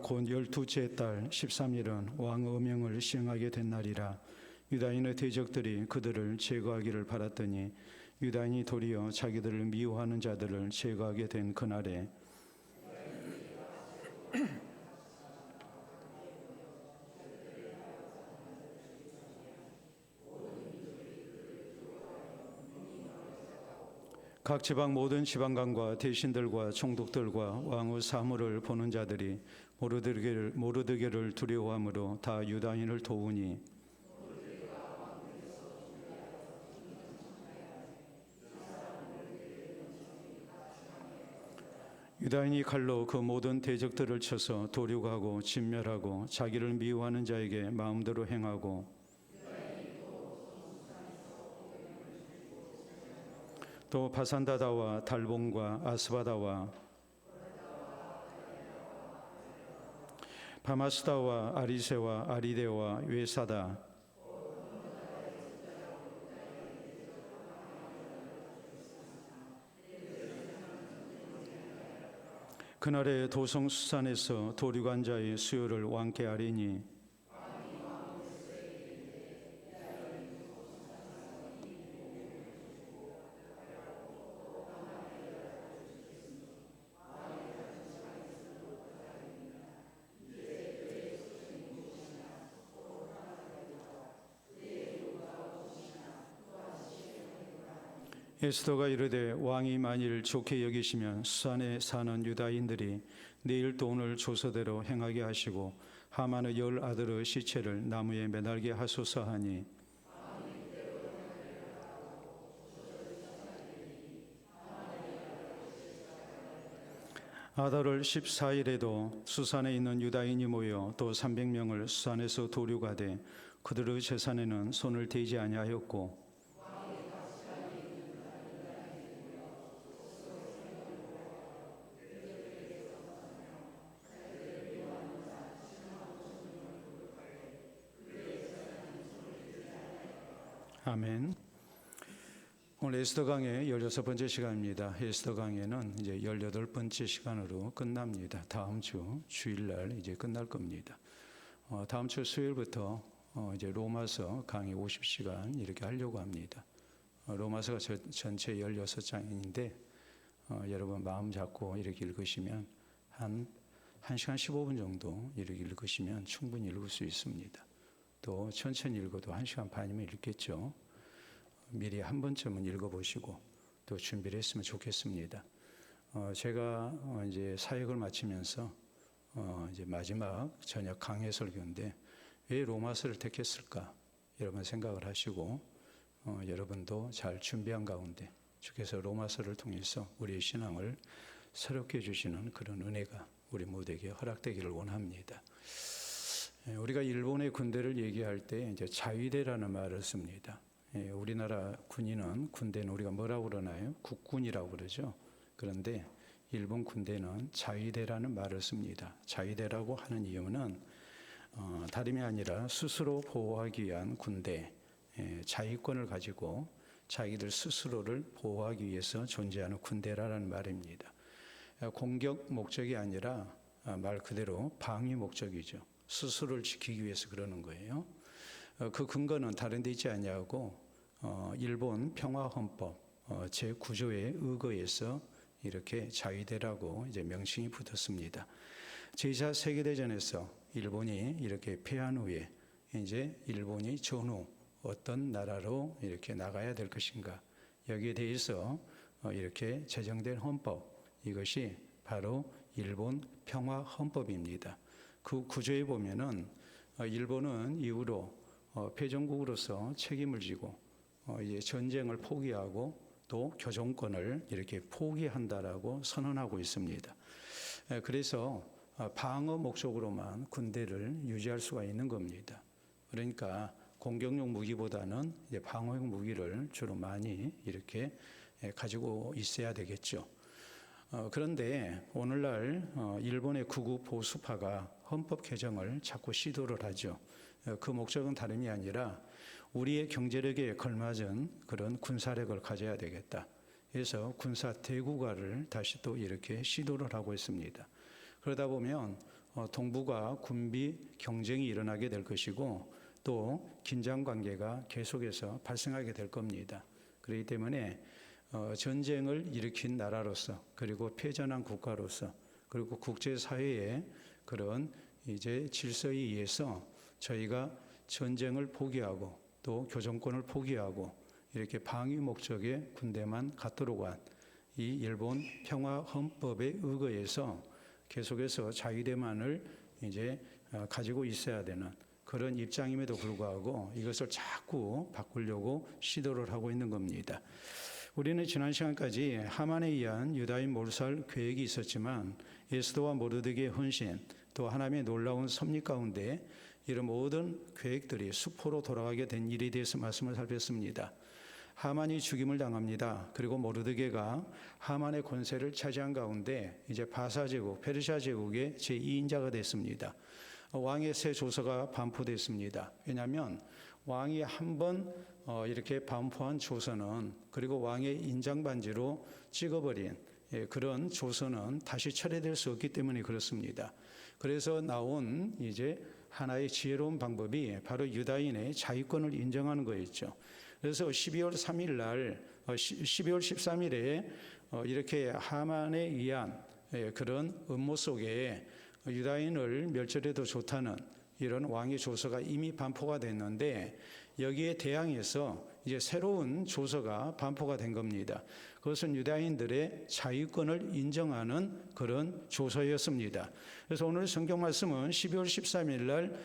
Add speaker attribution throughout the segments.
Speaker 1: 곧 12째 달 13일은 왕 어명을 시행하게 된 날이라. 유다인의 대적들이 그들을 제거하기를 바랐더니 유다인이 도리어 자기들을 미워하는 자들을 제거하게 된 그날에 각 지방 모든 지방관과 대신들과 총독들과 왕의 사물을 보는 자들이 모르드게를 두려워함으로 다 유다인을 도우니 유다인이 칼로 그 모든 대적들을 쳐서 도륙하고 진멸하고 자기를 미워하는 자에게 마음대로 행하고 또 바산다다와 달본과 아스바다와 바마스다와 아리세와 아리데와 외사다 그날에 도성수산에서 도륙한 자의 수요를 왕께 아뢰니 에스더가 이르되 왕이 만일 좋게 여기시면 수산에 사는 유다인들이 내일 또 오늘 조서대로 행하게 하시고 하만의 10 아들의 시체를 나무에 매달게 하소서 하니 아달월 14일에도 수산에 있는 유다인이 모여 또 300명을 수산에서 도륙하되 그들의 재산에는 손을 대지 아니하였고 아멘. 오늘 에스더 강의 16번째 시간입니다. 에스더 강의는 이제 18번째 시간으로 끝납니다. 다음 주 주일날 이제 끝날 겁니다. 다음 주 수요일부터 이제 로마서 강의 50시간 이렇게 하려고 합니다. 로마서가 전체 16장인데 여러분 마음 잡고 이렇게 읽으시면 한 1시간 15분 정도 이렇게 읽으시면 충분히 읽을 수 있습니다. 또 천천히 읽어도 1시간 반이면 읽겠죠. 미리 한 번쯤은 읽어보시고 또 준비를 했으면 좋겠습니다. 제가 이제 사역을 마치면서 이제 마지막 저녁 강해 설교인데 왜 로마서를 택했을까? 여러분 생각을 하시고 여러분도 잘 준비한 가운데 주께서 로마서를 통해서 우리의 신앙을 새롭게 해주시는 그런 은혜가 우리 모두에게 허락되기를 원합니다. 우리가 일본의 군대를 얘기할 때 이제 자위대라는 말을 씁니다. 우리나라 군인은 군대는 우리가 뭐라고 그러나요? 국군이라고 그러죠. 그런데 일본 군대는 자위대라는 말을 씁니다. 자위대라고 하는 이유는 다름이 아니라 스스로 보호하기 위한 군대, 자위권을 가지고 자기들 스스로를 보호하기 위해서 존재하는 군대라는 말입니다. 공격 목적이 아니라 말 그대로 방위 목적이죠. 스스로를 지키기 위해서 그러는 거예요. 그 근거는 다른 데 있지 아니하고 일본 평화헌법 제9조에 의거해서 이렇게 자위대라고 이제 명칭이 붙었습니다. 제2차 세계대전에서 일본이 이렇게 패한 후에 이제 일본이 전후 어떤 나라로 이렇게 나가야 될 것인가 여기에 대해서 이렇게 제정된 헌법 이것이 바로 일본 평화헌법입니다. 그 구조에 보면은 일본은 이후로 패전국으로서 책임을 지고 이제 전쟁을 포기하고 또 교정권을 이렇게 포기한다라고 선언하고 있습니다. 그래서 방어 목적으로만 군대를 유지할 수가 있는 겁니다. 그러니까 공격용 무기보다는 이제 방어용 무기를 주로 많이 이렇게 가지고 있어야 되겠죠. 그런데 오늘날 일본의 극우 보수파가 헌법 개정을 자꾸 시도를 하죠. 그 목적은 다름이 아니라 우리의 경제력에 걸맞은 그런 군사력을 가져야 되겠다. 그래서 군사 대국화를 다시 또 이렇게 시도를 하고 있습니다. 그러다 보면 동북아 군비 경쟁이 일어나게 될 것이고 또 긴장 관계가 계속해서 발생하게 될 겁니다. 그렇기 때문에 전쟁을 일으킨 나라로서 그리고 패전한 국가로서 그리고 국제사회의 그런 이제 질서에 의해서 저희가 전쟁을 포기하고 또 교정권을 포기하고 이렇게 방위 목적의 군대만 갖도록 한 이 일본 평화 헌법에 의거해서 계속해서 자위대만을 이제 가지고 있어야 되는 그런 입장임에도 불구하고 이것을 자꾸 바꾸려고 시도를 하고 있는 겁니다. 우리는 지난 시간까지 하만에 의한 유다인 몰살 계획이 있었지만 에스더와 모르드게의 헌신 또 하나님의 놀라운 섭리 가운데 이런 모든 계획들이 수포로 돌아가게 된 일에 대해서 말씀을 살폈습니다. 하만이 죽임을 당합니다. 그리고 모르드게가 하만의 권세를 차지한 가운데 이제 바사 제국, 페르시아 제국의 제2인자가 됐습니다. 왕의 새 조서가 반포됐습니다. 왜냐하면 왕이 한번 이렇게 반포한 조서는 그리고 왕의 인장반지로 찍어버린 그런 조서는 다시 철회될 수 없기 때문에 그렇습니다. 그래서 나온 이제 하나의 지혜로운 방법이 바로 유다인의 자유권을 인정하는 거였죠. 그래서 12월 3일 날, 12월 13일에 이렇게 하만에 의한 그런 음모 속에 유다인을 멸절해도 좋다는 이런 왕의 조서가 이미 반포가 됐는데 여기에 대항해서 이제 새로운 조서가 반포가 된 겁니다. 그것은 유다인들의 자유권을 인정하는 그런 조서였습니다. 그래서 오늘 성경 말씀은 12월 13일 날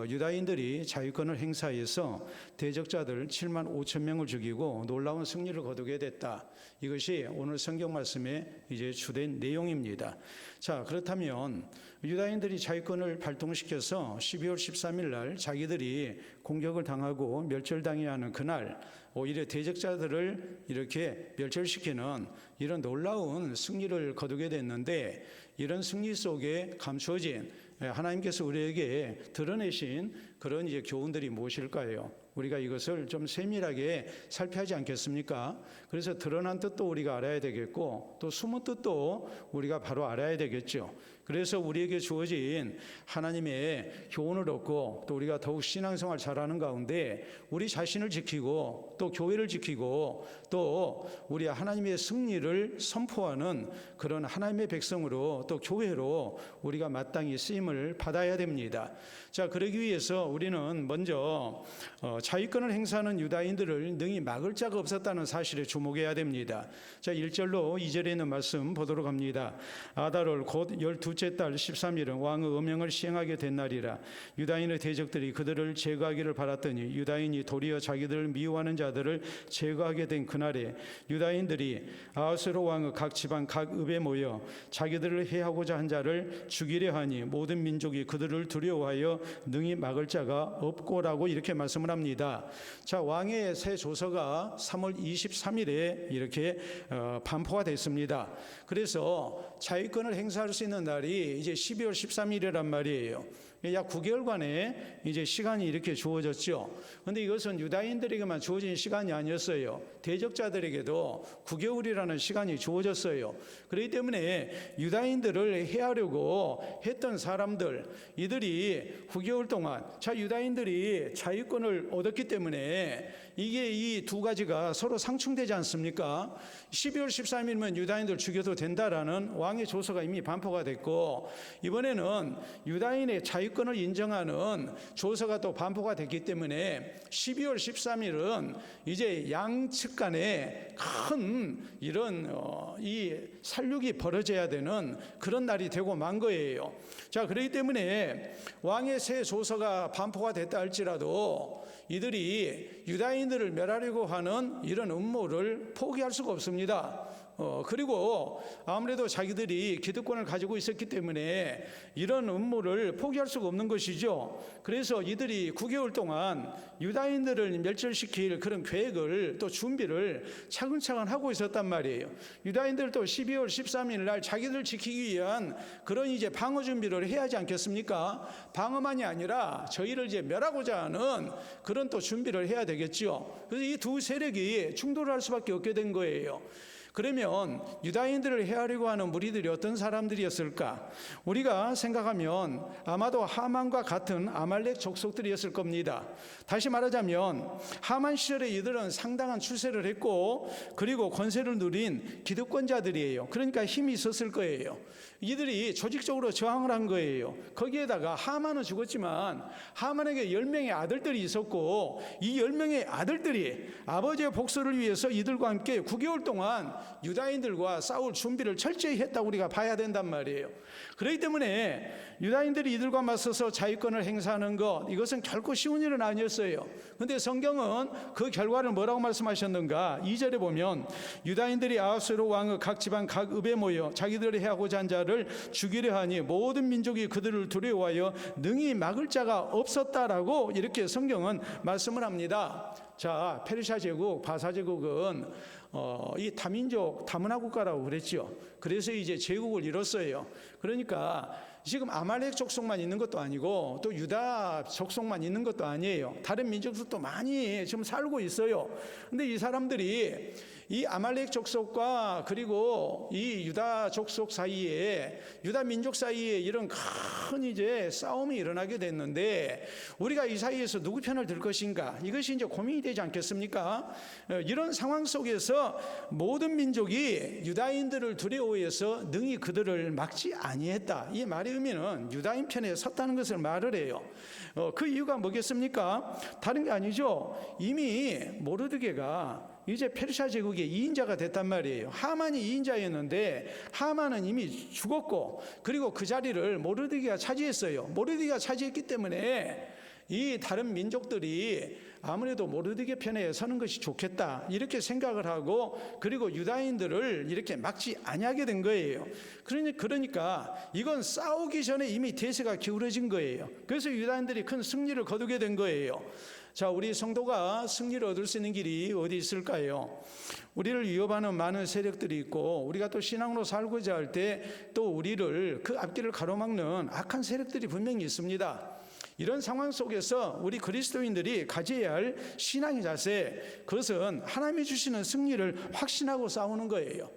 Speaker 1: 유다인들이 자유권을 행사해서 대적자들 7만 5천 명을 죽이고 놀라운 승리를 거두게 됐다. 이것이 오늘 성경 말씀의 이제 주된 내용입니다. 자, 그렇다면 유다인들이 자유권을 발동시켜서 12월 13일 날 자기들이 공격을 당하고 멸절당해야 하는 그날 오히려 대적자들을 이렇게 멸절시키는 이런 놀라운 승리를 거두게 됐는데 이런 승리 속에 감추어진 하나님께서 우리에게 드러내신 그런 이제 교훈들이 무엇일까요? 우리가 이것을 좀 세밀하게 살펴야 하지 않겠습니까? 그래서 드러난 뜻도 우리가 알아야 되겠고 또 숨은 뜻도 우리가 바로 알아야 되겠죠. 그래서 우리에게 주어진 하나님의 교훈을 얻고 또 우리가 더욱 신앙생활 잘하는 가운데 우리 자신을 지키고 또 교회를 지키고 또 우리 하나님의 승리를 선포하는 그런 하나님의 백성으로 또 교회로 우리가 마땅히 쓰임을 받아야 됩니다. 자, 그러기 위해서 우리는 먼저 자유권을 행사하는 유다인들을 능히 막을 자가 없었다는 사실에 주목해야 됩니다. 자, 1절로 2절에 있는 말씀 보도록 합니다. 아달월 곧 12째 달 13일은 왕의 어명을 시행하게 된 날이라. 유다인의 대적들이 그들을 제거하기를 바랐더니 유다인이 도리어 자기들을 미워하는 자들을 제거하게 된 그날에 유다인들이 아하스로 왕의 각 지방 각 읍에 모여 자기들을 해하고자 한 자를 죽이려 하니 모든 민족이 그들을 두려워하여 능히 막을 자가 없고라고 이렇게 말씀을 합니다. 자, 왕의 새 조서가 3월 23일에 이렇게 반포가 됐습니다. 그래서 자유권을 행사할 수 있는 날이 이제 12월 13일이란 말이에요. 약 9개월간의 이제 시간이 이렇게 주어졌죠. 그런데 이것은 유다인들에게만 주어진 시간이 아니었어요. 대적자들에게도 9개월이라는 시간이 주어졌어요. 그렇기 때문에 유다인들을 해하려고 했던 사람들, 이들이 9개월 동안 유다인들이 자유권을 얻었기 때문에 이게 이 두 가지가 서로 상충되지 않습니까? 12월 13일이면 유다인들 죽여도 된다라는 왕의 조서가 이미 반포가 됐고 이번에는 유다인의 자유권을 인정하는 조서가 또 반포가 됐기 때문에 12월 13일은 이제 양측 간에 큰 이런 이 살육이 벌어져야 되는 그런 날이 되고 만 거예요. 자, 그렇기 때문에 왕의 새 조서가 반포가 됐다 할지라도 이들이 유다인들을 멸하려고 하는 이런 음모를 포기할 수가 없습니다. 그리고 아무래도 자기들이 기득권을 가지고 있었기 때문에 이런 음모를 포기할 수가 없는 것이죠. 그래서 이들이 9개월 동안 유다인들을 멸절시킬 그런 계획을 또 준비를 차근차근 하고 있었단 말이에요. 유다인들도 12월 13일 날 자기들 지키기 위한 그런 이제 방어 준비를 해야 하지 않겠습니까? 방어만이 아니라 저희를 이제 멸하고자 하는 그런 또 준비를 해야 되겠죠. 그래서 이 두 세력이 충돌할 수밖에 없게 된 거예요. 그러면 유다인들을 해하려고 하는 무리들이 어떤 사람들이었을까? 우리가 생각하면 아마도 하만과 같은 아말렉 족속들이었을 겁니다. 다시 말하자면 하만 시절에 이들은 상당한 추세를 했고 그리고 권세를 누린 기득권자들이에요. 그러니까 힘이 있었을 거예요. 이들이 조직적으로 저항을 한 거예요. 거기에다가 하만은 죽었지만 하만에게 10명의 아들들이 있었고 이 10명의 아들들이 아버지의 복수를 위해서 이들과 함께 9개월 동안 유다인들과 싸울 준비를 철저히 했다고 우리가 봐야 된단 말이에요. 그렇기 때문에 유다인들이 이들과 맞서서 자위권을 행사하는 것, 이것은 결코 쉬운 일은 아니었어요. 그런데 성경은 그 결과를 뭐라고 말씀하셨는가? 2절에 보면 유다인들이 아하수에로 왕의 각 지방 각 읍에 모여 자기들이 해하고자 한 자를 죽이려 하니 모든 민족이 그들을 두려워하여 능히 막을 자가 없었다라고 이렇게 성경은 말씀을 합니다. 자, 페르시아 제국, 바사 제국은 이 다민족 다문화 국가라고 그랬죠. 그래서 이제 제국을 이뤘어요. 그러니까 지금 아말렉 족속만 있는 것도 아니고 또 유다 족속만 있는 것도 아니에요. 다른 민족들도 많이 지금 살고 있어요. 근데 이 사람들이 이 아말렉 족속과 그리고 이 유다 족속 사이에, 유다 민족 사이에 이런 큰 이제 싸움이 일어나게 됐는데 우리가 이 사이에서 누구 편을 들 것인가? 이것이 이제 고민이 되지 않겠습니까? 이런 상황 속에서 모든 민족이 유다인들을 두려워해서 능히 그들을 막지 아니했다. 이 말의 의미는 유다인 편에 섰다는 것을 말을 해요. 그 이유가 뭐겠습니까? 다른 게 아니죠. 이미 모르드게가 이제 페르시아 제국의 2인자가 됐단 말이에요. 하만이 2인자였는데 하만은 이미 죽었고 그리고 그 자리를 모르드게가 차지했어요. 모르드게가 차지했기 때문에 이 다른 민족들이 아무래도 모르드게 편에 서는 것이 좋겠다 이렇게 생각을 하고 그리고 유다인들을 이렇게 막지 아니하게 된 거예요. 그러니까 이건 싸우기 전에 이미 대세가 기울어진 거예요. 그래서 유다인들이 큰 승리를 거두게 된 거예요. 자, 우리 성도가 승리를 얻을 수 있는 길이 어디 있을까요? 우리를 위협하는 많은 세력들이 있고 우리가 또 신앙으로 살고자 할 때 또 우리를 그 앞길을 가로막는 악한 세력들이 분명히 있습니다. 이런 상황 속에서 우리 그리스도인들이 가져야 할 신앙의 자세, 그것은 하나님이 주시는 승리를 확신하고 싸우는 거예요.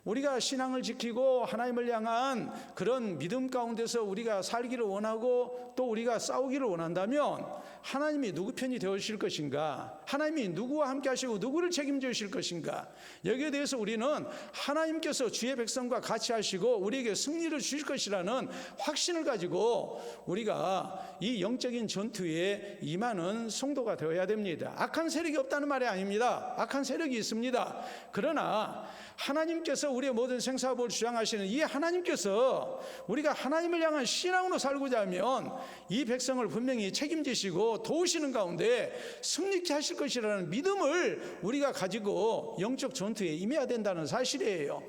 Speaker 1: 우리가 신앙을 지키고 하나님을 향한 그런 믿음 가운데서 우리가 살기를 원하고 또 우리가 싸우기를 원한다면 하나님이 누구 편이 되어주실 것인가? 하나님이 누구와 함께 하시고 누구를 책임져 주실 것인가? 여기에 대해서 우리는 하나님께서 주의 백성과 같이 하시고 우리에게 승리를 주실 것이라는 확신을 가지고 우리가 이 영적인 전투에 임하는 성도가 되어야 됩니다. 악한 세력이 없다는 말이 아닙니다. 악한 세력이 있습니다. 그러나 하나님께서 우리의 모든 생사복을 주장하시는 이 하나님께서 우리가 하나님을 향한 신앙으로 살고자 하면 이 백성을 분명히 책임지시고 도우시는 가운데 승리케 하실 것이라는 믿음을 우리가 가지고 영적 전투에 임해야 된다는 사실이에요.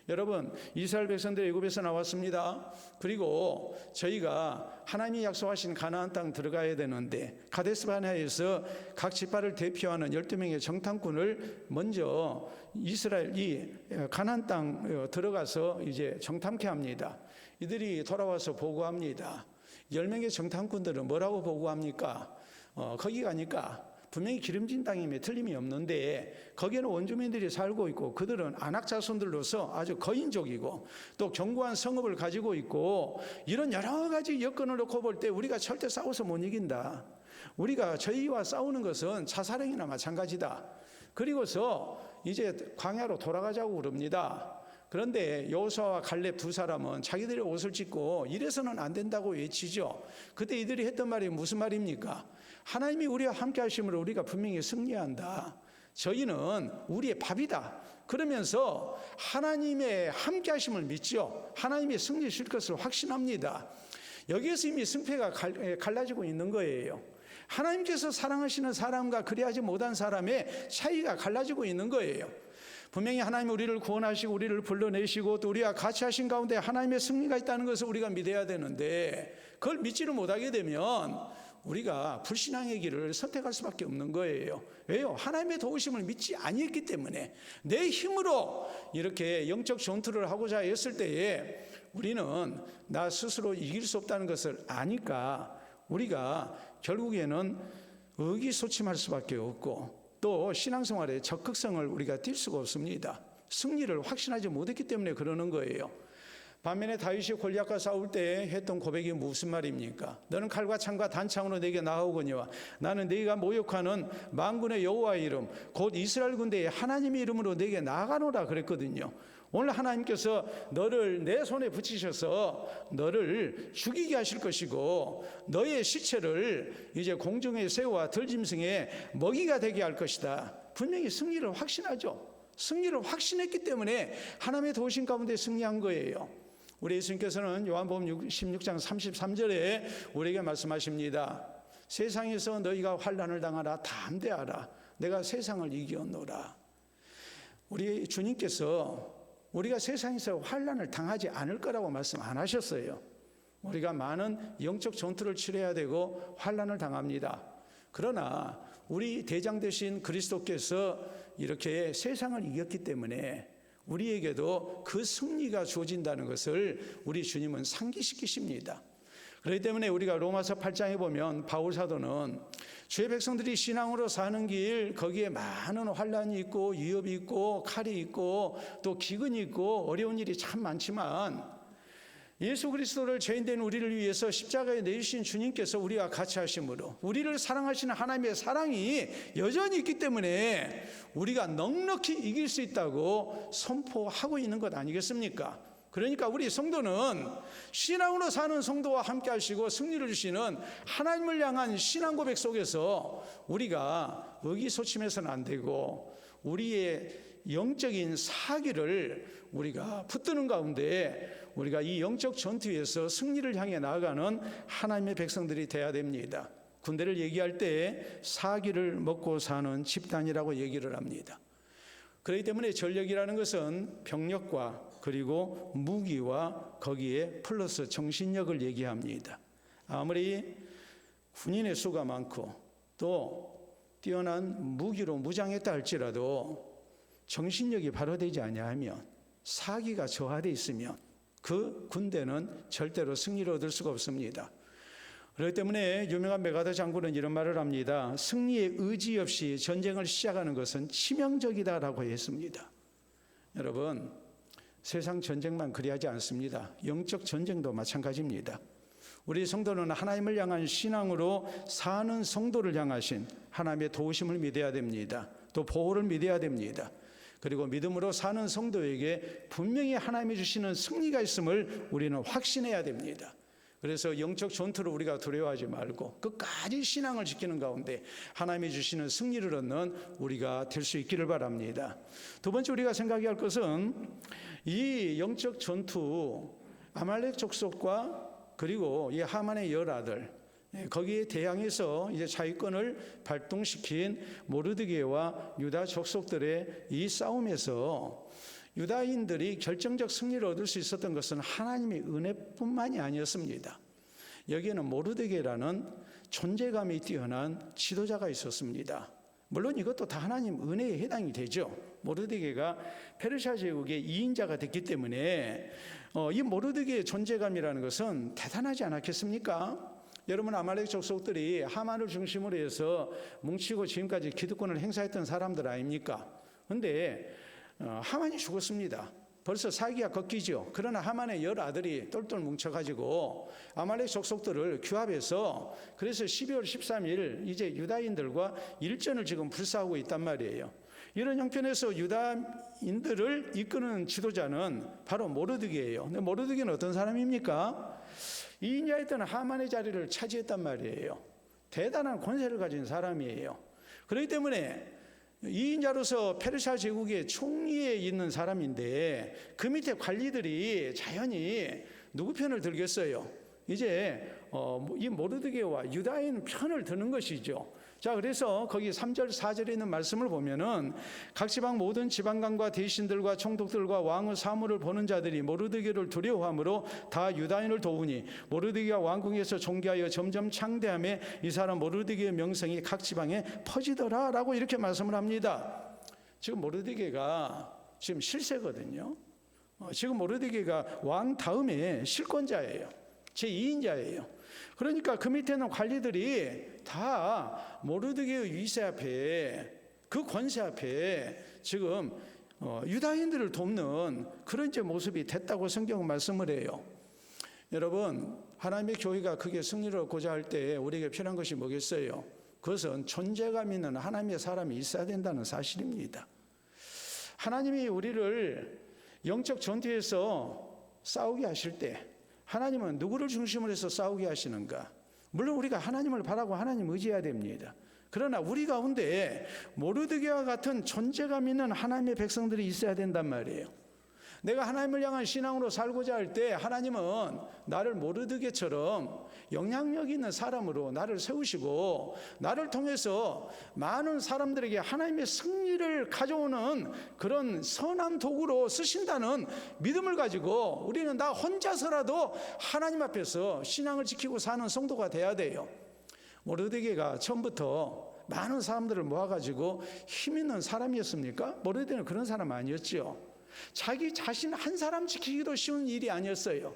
Speaker 1: 여러분, 이스라엘 백성들이 애굽에서 나왔습니다. 그리고 저희가 하나님이 약속하신 가나안 땅 들어가야 되는데 가데스바네아에서 각 지파를 대표하는 12명의 정탐꾼을 먼저 이스라엘 이 가나안 땅 들어가서 이제 정탐케 합니다. 이들이 돌아와서 보고합니다. 10명의 정탐꾼들은 뭐라고 보고합니까? 거기 가니까 분명히 기름진 땅임에 틀림이 없는데 거기에는 원주민들이 살고 있고 그들은 안악 자손들로서 아주 거인족이고 또 견고한 성읍을 가지고 있고 이런 여러 가지 여건을 놓고 볼 때 우리가 절대 싸워서 못 이긴다. 우리가 저희와 싸우는 것은 자살행위나 마찬가지다. 그리고서 이제 광야로 돌아가자고 그럽니다. 그런데 여호수아와 갈렙 두 사람은 자기들의 옷을 찢고 이래서는 안 된다고 외치죠. 그때 이들이 했던 말이 무슨 말입니까? 하나님이 우리와 함께 하심으로 우리가 분명히 승리한다. 저희는 우리의 밥이다. 그러면서 하나님의 함께 하심을 믿죠. 하나님의 승리 실 것을 확신합니다. 여기에서 이미 승패가 갈라지고 있는 거예요. 하나님께서 사랑하시는 사람과 그리하지 못한 사람의 차이가 갈라지고 있는 거예요. 분명히 하나님 우리를 구원하시고 우리를 불러내시고 또 우리와 같이 하신 가운데 하나님의 승리가 있다는 것을 우리가 믿어야 되는데 그걸 믿지를 못하게 되면 우리가 불신앙의 길을 선택할 수밖에 없는 거예요. 왜요? 하나님의 도우심을 믿지 아니했기 때문에 내 힘으로 이렇게 영적 전투를 하고자 했을 때에 우리는 나 스스로 이길 수 없다는 것을 아니까 우리가 결국에는 의기소침할 수밖에 없고 또 신앙생활의 적극성을 우리가 띌 수가 없습니다. 승리를 확신하지 못했기 때문에 그러는 거예요. 반면에 다윗이 골리앗과 싸울 때 했던 고백이 무슨 말입니까? 너는 칼과 창과 단창으로 내게 나아오거니와 나는 네가 모욕하는 만군의 여호와의 이름 곧 이스라엘 군대의 하나님의 이름으로 내게 나아가노라 그랬거든요. 오늘 하나님께서 너를 내 손에 붙이셔서 너를 죽이게 하실 것이고 너의 시체를 이제 공중의 새와 들짐승의 먹이가 되게 할 것이다. 분명히 승리를 확신하죠. 승리를 확신했기 때문에 하나님의 도우심 가운데 승리한 거예요. 우리 예수님께서는 요한복음 16장 33절에 우리에게 말씀하십니다. 세상에서 너희가 환난을 당하라 담대하라 내가 세상을 이겼노라. 우리 주님께서 우리가 세상에서 환난을 당하지 않을 거라고 말씀 안 하셨어요. 우리가 많은 영적 전투를 치러야 되고 환난을 당합니다. 그러나 우리 대장 되신 그리스도께서 이렇게 세상을 이겼기 때문에 우리에게도 그 승리가 주어진다는 것을 우리 주님은 상기시키십니다. 그렇기 때문에 우리가 로마서 8장에 보면 바울 사도는 주의 백성들이 신앙으로 사는 길 거기에 많은 환난이 있고 위협이 있고 칼이 있고 또 기근이 있고 어려운 일이 참 많지만 예수 그리스도를 죄인된 우리를 위해서 십자가에 내주신 주님께서 우리와 같이 하심으로 우리를 사랑하시는 하나님의 사랑이 여전히 있기 때문에 우리가 넉넉히 이길 수 있다고 선포하고 있는 것 아니겠습니까? 그러니까 우리 성도는 신앙으로 사는 성도와 함께 하시고 승리를 주시는 하나님을 향한 신앙 고백 속에서 우리가 의기소침해서는 안 되고 우리의 영적인 사기를 우리가 붙드는 가운데 우리가 이 영적 전투에서 승리를 향해 나아가는 하나님의 백성들이 돼야 됩니다. 군대를 얘기할 때 사기를 먹고 사는 집단이라고 얘기를 합니다. 그렇기 때문에 전력이라는 것은 병력과 그리고 무기와 거기에 플러스 정신력을 얘기합니다. 아무리 군인의 수가 많고 또 뛰어난 무기로 무장했다 할지라도 정신력이 발휘되지 아니하면 사기가 저하되어 있으면 그 군대는 절대로 승리를 얻을 수가 없습니다. 그렇기 때문에 유명한 메가더 장군은 이런 말을 합니다. 승리의 의지 없이 전쟁을 시작하는 것은 치명적이다라고 했습니다. 여러분, 세상 전쟁만 그리하지 않습니다. 영적 전쟁도 마찬가지입니다. 우리 성도는 하나님을 향한 신앙으로 사는 성도를 향하신 하나님의 도우심을 믿어야 됩니다. 또 보호를 믿어야 됩니다. 그리고 믿음으로 사는 성도에게 분명히 하나님이 주시는 승리가 있음을 우리는 확신해야 됩니다. 그래서 영적 전투를 우리가 두려워하지 말고 끝까지 신앙을 지키는 가운데 하나님이 주시는 승리를 얻는 우리가 될 수 있기를 바랍니다. 두 번째 우리가 생각해야 할 것은 이 영적 전투 아말렉 족속과 그리고 이 하만의 열아들 거기에 대항해서 이제 자위권을 발동시킨 모르드게와 유다 족속들의 이 싸움에서 유다인들이 결정적 승리를 얻을 수 있었던 것은 하나님의 은혜뿐만이 아니었습니다. 여기에는 모르드게라는 존재감이 뛰어난 지도자가 있었습니다. 물론 이것도 다 하나님 은혜에 해당이 되죠. 모르드게가 페르시아 제국의 2인자가 됐기 때문에 이 모르드게의 존재감이라는 것은 대단하지 않았겠습니까? 여러분, 아말렉 족속들이 하만을 중심으로 해서 뭉치고 지금까지 기득권을 행사했던 사람들 아닙니까? 그런데 하만이 죽었습니다. 벌써 사기가 꺾이죠. 그러나 하만의 10아들이 똘똘 뭉쳐가지고 아말렉 족속들을 규합해서 그래서 12월 13일 이제 유다인들과 일전을 지금 불사하고 있단 말이에요. 이런 형편에서 유다인들을 이끄는 지도자는 바로 모르드게예요. 근데 모르드게는 어떤 사람입니까? 2인자였던 하만의 자리를 차지했단 말이에요. 대단한 권세를 가진 사람이에요. 그렇기 때문에 2인자로서 페르시아 제국의 총리에 있는 사람인데 그 밑에 관리들이 자연히 누구 편을 들겠어요? 이제 이 모르드게와 유다인 편을 드는 것이죠. 자, 그래서 거기 3절 4절에 있는 말씀을 보면은 각 지방 모든 지방관과 대신들과 총독들과 왕의 사물을 보는 자들이 모르드게를 두려워함으로 다 유다인을 도우니 모르드게가 왕궁에서 존귀하여 점점 창대함에 이 사람 모르드게의 명성이 각 지방에 퍼지더라라고 이렇게 말씀을 합니다. 지금 모르드게가 지금 실세거든요. 지금 모르드게가 왕 다음에 실권자예요. 제2인자예요. 그러니까 그 밑에는 관리들이 다 모르드게의 위세 앞에 그 권세 앞에 지금 유다인들을 돕는 그런 이제 모습이 됐다고 성경은 말씀을 해요. 여러분, 하나님의 교회가 크게 승리를 얻고자 할 때 우리에게 필요한 것이 뭐겠어요? 그것은 존재감 있는 하나님의 사람이 있어야 된다는 사실입니다. 하나님이 우리를 영적 전투에서 싸우게 하실 때 하나님은 누구를 중심으로 해서 싸우게 하시는가? 물론 우리가 하나님을 바라고 하나님 의지해야 됩니다. 그러나 우리 가운데 모르드게와 같은 존재감 있는 하나님의 백성들이 있어야 된단 말이에요. 내가 하나님을 향한 신앙으로 살고자 할 때 하나님은 나를 모르드게처럼 영향력 있는 사람으로 나를 세우시고 나를 통해서 많은 사람들에게 하나님의 승리를 가져오는 그런 선한 도구로 쓰신다는 믿음을 가지고 우리는 나 혼자서라도 하나님 앞에서 신앙을 지키고 사는 성도가 돼야 돼요. 모르드게가 처음부터 많은 사람들을 모아가지고 힘 있는 사람이었습니까? 모르드게는 그런 사람 아니었죠. 자기 자신 한 사람 지키기도 쉬운 일이 아니었어요.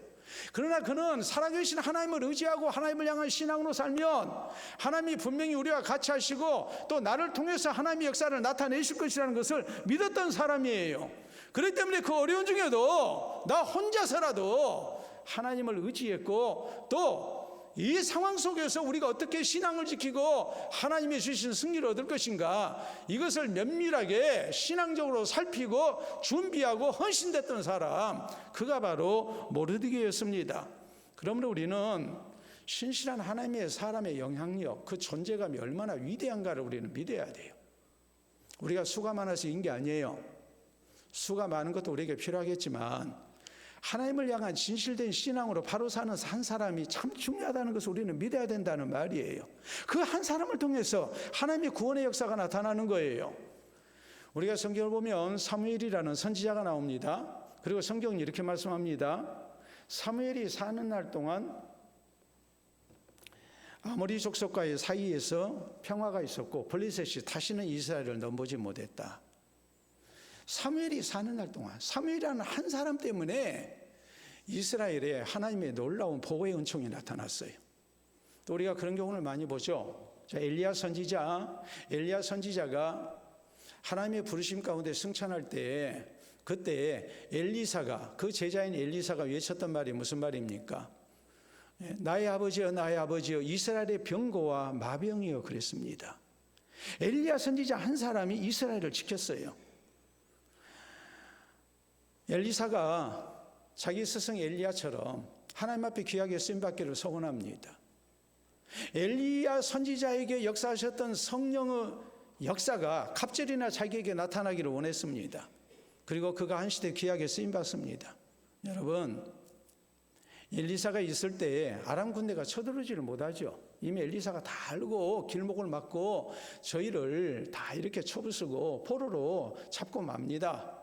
Speaker 1: 그러나 그는 살아계신 하나님을 의지하고 하나님을 향한 신앙으로 살면 하나님이 분명히 우리와 같이 하시고 또 나를 통해서 하나님의 역사를 나타내실 것이라는 것을 믿었던 사람이에요. 그렇기 때문에 그 어려운 중에도 나 혼자서라도 하나님을 의지했고 또 이 상황 속에서 우리가 어떻게 신앙을 지키고 하나님이 주신 승리를 얻을 것인가, 이것을 면밀하게 신앙적으로 살피고 준비하고 헌신됐던 사람, 그가 바로 모르드게였습니다. 그러므로 우리는 신실한 하나님의 사람의 영향력, 그 존재감이 얼마나 위대한가를 우리는 믿어야 돼요. 우리가 수가 많아서 인 게 아니에요. 수가 많은 것도 우리에게 필요하겠지만 하나님을 향한 진실된 신앙으로 바로 사는 한 사람이 참 중요하다는 것을 우리는 믿어야 된다는 말이에요. 그 한 사람을 통해서 하나님의 구원의 역사가 나타나는 거예요. 우리가 성경을 보면 사무엘이라는 선지자가 나옵니다. 그리고 성경이 이렇게 말씀합니다. 사무엘이 사는 날 동안 아모리 족속과의 사이에서 평화가 있었고 블레셋이 다시는 이스라엘을 넘보지 못했다. 사무엘이 사는 날 동안 사무엘이라는 한 사람 때문에 이스라엘에 하나님의 놀라운 보호의 은총이 나타났어요. 또 우리가 그런 경우를 많이 보죠. 엘리야 선지자가 하나님의 부르심 가운데 승천할 때 그때 엘리사가, 그 제자인 엘리사가 외쳤던 말이 무슨 말입니까? 나의 아버지여 나의 아버지여 이스라엘의 병거와 마병이여 그랬습니다. 엘리야 선지자 한 사람이 이스라엘을 지켰어요. 엘리사가 자기 스승 엘리야처럼 하나님 앞에 귀하게 쓰임받기를 소원합니다. 엘리야 선지자에게 역사하셨던 성령의 역사가 갑절이나 자기에게 나타나기를 원했습니다. 그리고 그가 한 시대 귀하게 쓰임받습니다. 여러분, 엘리사가 있을 때 아람 군대가 쳐들어오지를 못하죠. 이미 엘리사가 다 알고 길목을 막고 저희를 다 이렇게 쳐부수고 포로로 잡고 맙니다.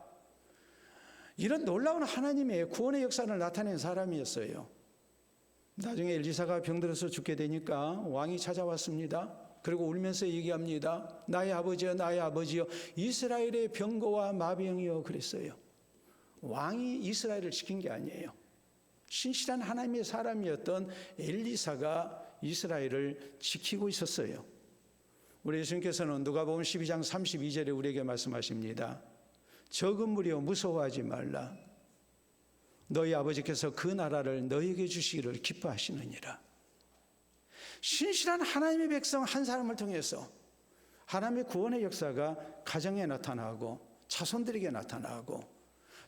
Speaker 1: 이런 놀라운 하나님의 구원의 역사를 나타낸 사람이었어요. 나중에 엘리사가 병들어서 죽게 되니까 왕이 찾아왔습니다. 그리고 울면서 얘기합니다. 나의 아버지여 나의 아버지여 이스라엘의 병거와 마병이여 그랬어요. 왕이 이스라엘을 지킨 게 아니에요. 신실한 하나님의 사람이었던 엘리사가 이스라엘을 지키고 있었어요. 우리 예수님께서는 누가복음 12장 32절에 우리에게 말씀하십니다. 적은 무리여 무서워하지 말라. 너희 아버지께서 그 나라를 너희에게 주시기를 기뻐하시느니라. 신실한 하나님의 백성 한 사람을 통해서 하나님의 구원의 역사가 가정에 나타나고 자손들에게 나타나고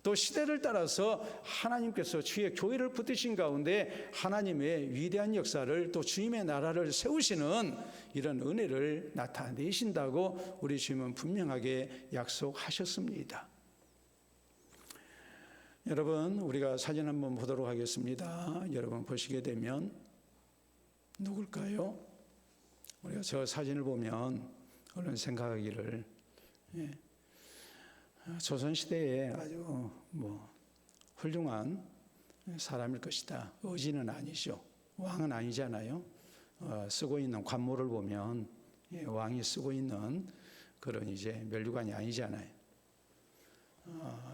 Speaker 1: 또 시대를 따라서 하나님께서 주의 교회를 붙드신 가운데 하나님의 위대한 역사를 또 주님의 나라를 세우시는 이런 은혜를 나타내신다고 우리 주님은 분명하게 약속하셨습니다. 여러분, 우리가 사진 한번 보도록 하겠습니다. 여러분 보시게 되면 누굴까요? 우리가 저 사진을 보면 얼른 생각하기를 조선시대에 아주 훌륭한 사람일 것이다. 의지는 아니죠. 왕은 아니잖아요. 쓰고 있는 관모를 보면 왕이 쓰고 있는 그런 이제 면류관이 아니잖아요.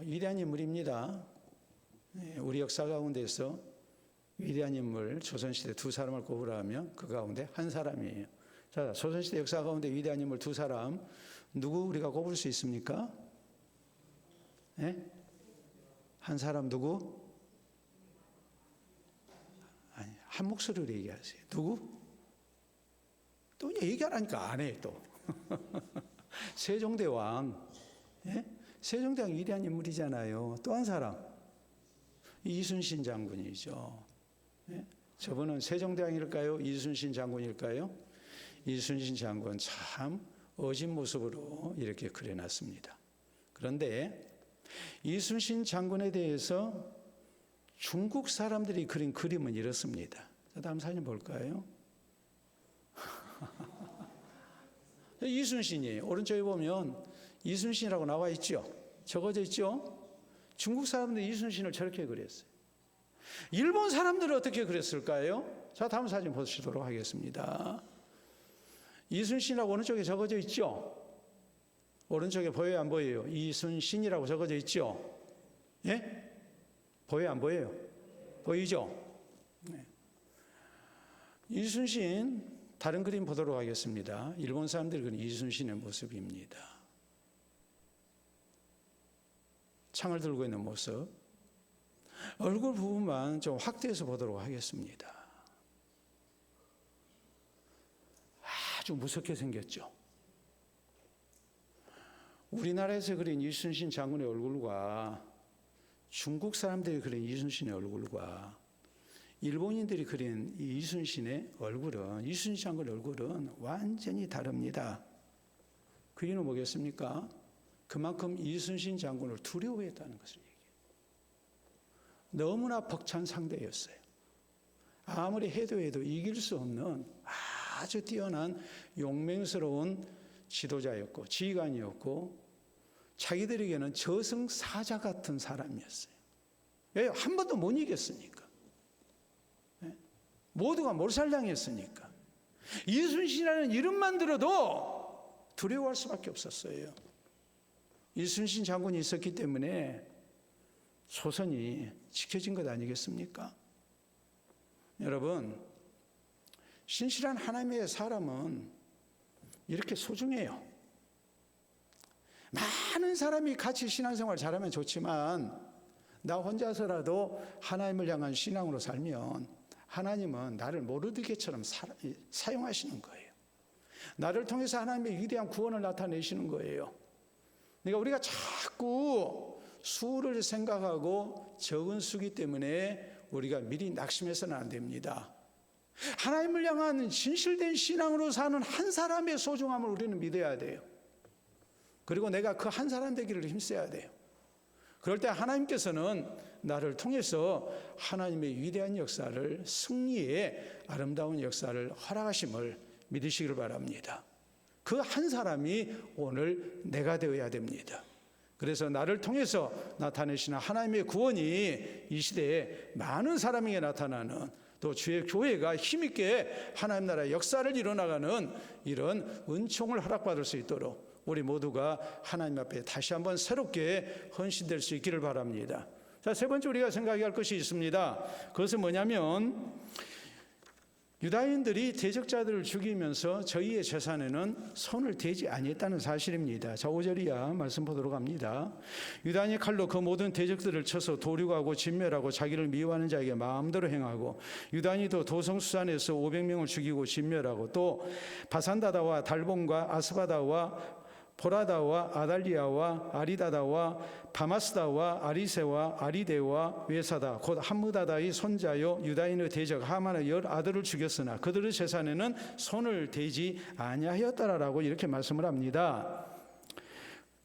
Speaker 1: 위대한 인물입니다. 우리 역사 가운데서 위대한 인물 조선시대 두 사람을 꼽으라면 그 가운데 한 사람이에요. 자, 조선시대 역사 가운데 위대한 인물 두 사람 누구 우리가 꼽을 수 있습니까? 예? 한 사람 누구? 아니, 한 목소리로 얘기하세요. 누구? 또 얘기하라니까 안 해, 또. 세종대왕. 예? 세종대왕 위대한 인물이잖아요. 또 한 사람. 이순신 장군이죠. 예? 저분은 세종대왕일까요? 이순신 장군일까요? 이순신 장군 참 어진 모습으로 이렇게 그려놨습니다. 그런데 이순신 장군에 대해서 중국 사람들이 그린 그림은 이렇습니다. 자, 다음 사진 볼까요? 이순신이에요. 오른쪽에 보면 이순신이라고 나와 있죠. 적어져 있죠. 중국 사람들이 이순신을 저렇게 그렸어요. 일본 사람들은 어떻게 그렸을까요? 자, 다음 사진 보시도록 하겠습니다. 이순신이라고 오른쪽에 적어져 있죠. 오른쪽에 보여요, 안 보여요? 이순신이라고 적어져 있죠. 예? 보여요, 안 보여요? 보이죠? 네. 이순신 다른 그림 보도록 하겠습니다. 일본 사람들이 그린 이순신의 모습입니다. 창을 들고 있는 모습. 얼굴 부분만 좀 확대해서 보도록 하겠습니다. 아주 무섭게 생겼죠. 우리나라에서 그린 이순신 장군의 얼굴과 중국 사람들이 그린 이순신의 얼굴과 일본인들이 그린 이 이순신의 얼굴은, 이순신 장군의 얼굴은 완전히 다릅니다. 그 이유는 뭐겠습니까? 그만큼 이순신 장군을 두려워했다는 것을 얘기해요. 너무나 벅찬 상대였어요. 아무리 해도 이길 수 없는 아주 뛰어난 용맹스러운 지도자였고 지휘관이었고 자기들에게는 저승사자 같은 사람이었어요. 왜? 한 번도 못 이겼으니까. 모두가 몰살당했으니까. 이순신이라는 이름만 들어도 두려워할 수밖에 없었어요. 이순신 장군이 있었기 때문에 조선이 지켜진 것 아니겠습니까? 여러분, 신실한 하나님의 사람은 이렇게 소중해요. 많은 사람이 같이 신앙생활 잘하면 좋지만 나 혼자서라도 하나님을 향한 신앙으로 살면 하나님은 나를 모르드게처럼 사용하시는 거예요. 나를 통해서 하나님의 위대한 구원을 나타내시는 거예요. 그러니까 우리가 자꾸 수를 생각하고 적은 수기 때문에 우리가 미리 낙심해서는 안 됩니다. 하나님을 향한 진실된 신앙으로 사는 한 사람의 소중함을 우리는 믿어야 돼요. 그리고 내가 그 한 사람 되기를 힘써야 돼요. 그럴 때 하나님께서는 나를 통해서 하나님의 위대한 역사를, 승리의 아름다운 역사를 허락하심을 믿으시기를 바랍니다. 그 한 사람이 오늘 내가 되어야 됩니다. 그래서 나를 통해서 나타내시는 하나님의 구원이 이 시대에 많은 사람에게 나타나는, 또 주의 교회가 힘있게 하나님 나라의 역사를 이뤄나가는 이런 은총을 허락받을 수 있도록 우리 모두가 하나님 앞에 다시 한번 새롭게 헌신될 수 있기를 바랍니다. 자, 세 번째 우리가 생각해야 할 것이 있습니다. 그것은 뭐냐면 유다인들이 대적자들을 죽이면서 저희의 재산에는 손을 대지 아니했다는 사실입니다. 자, 5절 이하 말씀 보도록 합니다. 유다인이 칼로 그 모든 대적들을 쳐서 도륙하고 진멸하고 자기를 미워하는 자에게 마음대로 행하고, 유다인이 또 도성수산에서 500명을 죽이고 진멸하고, 또 바산다다와 달본과 아스바다와 보라다와 아달리아와 아리다다와 바마스다와 아리세와 아리데와 외사다 곧 함무다다의 손자요 유다인의 대적 하만의 10 아들을 죽였으나 그들의 재산에는 손을 대지 아니하였다라고 이렇게 말씀을 합니다.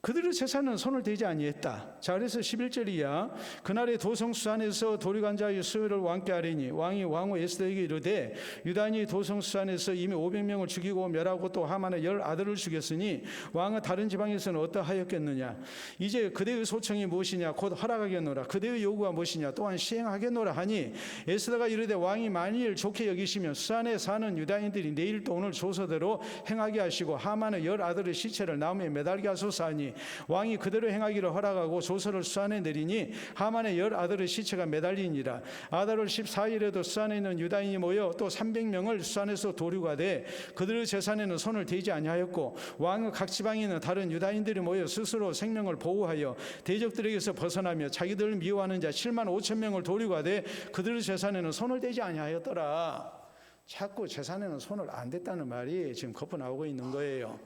Speaker 1: 그들의 재산은 손을 대지 아니했다. 자, 그래서 11절 이하 그날의 도성수산에서 도륙한 자의 수요를 왕께 아뢰니 왕이 왕후 에스더에게 이르되 유다인이 도성수산에서 이미 500명을 죽이고 멸하고 또 하만의 10 아들을 죽였으니 왕은 다른 지방에서는 어떠하였겠느냐. 이제 그대의 소청이 무엇이냐. 곧 허락하겠노라. 그대의 요구가 무엇이냐. 또한 시행하겠노라 하니 에스더가 이르되 왕이 만일 좋게 여기시면 수산에 사는 유다인들이 내일 또 오늘 조서대로 행하게 하시고 하만의 10 아들의 시체를 나무에 매달게 하소서 하니 하니 왕이 그대로 행하기를 허락하고 조서를 수산에 내리니 하만의 10아들의 시체가 매달리니라. 아달월 14일에도 수산에 있는 유다인이 모여 또 300명을 수산에서 도류가되 그들의 재산에는 손을 대지 아니하였고 왕의 각 지방에 있는 다른 유다인들이 모여 스스로 생명을 보호하여 대적들에게서 벗어나며 자기들을 미워하는 자 7만 5천 명을 도류가되 그들의 재산에는 손을 대지 아니하였더라. 자꾸 재산에는 손을 안 댔다는 말이 지금 거푸 나오고 있는 거예요.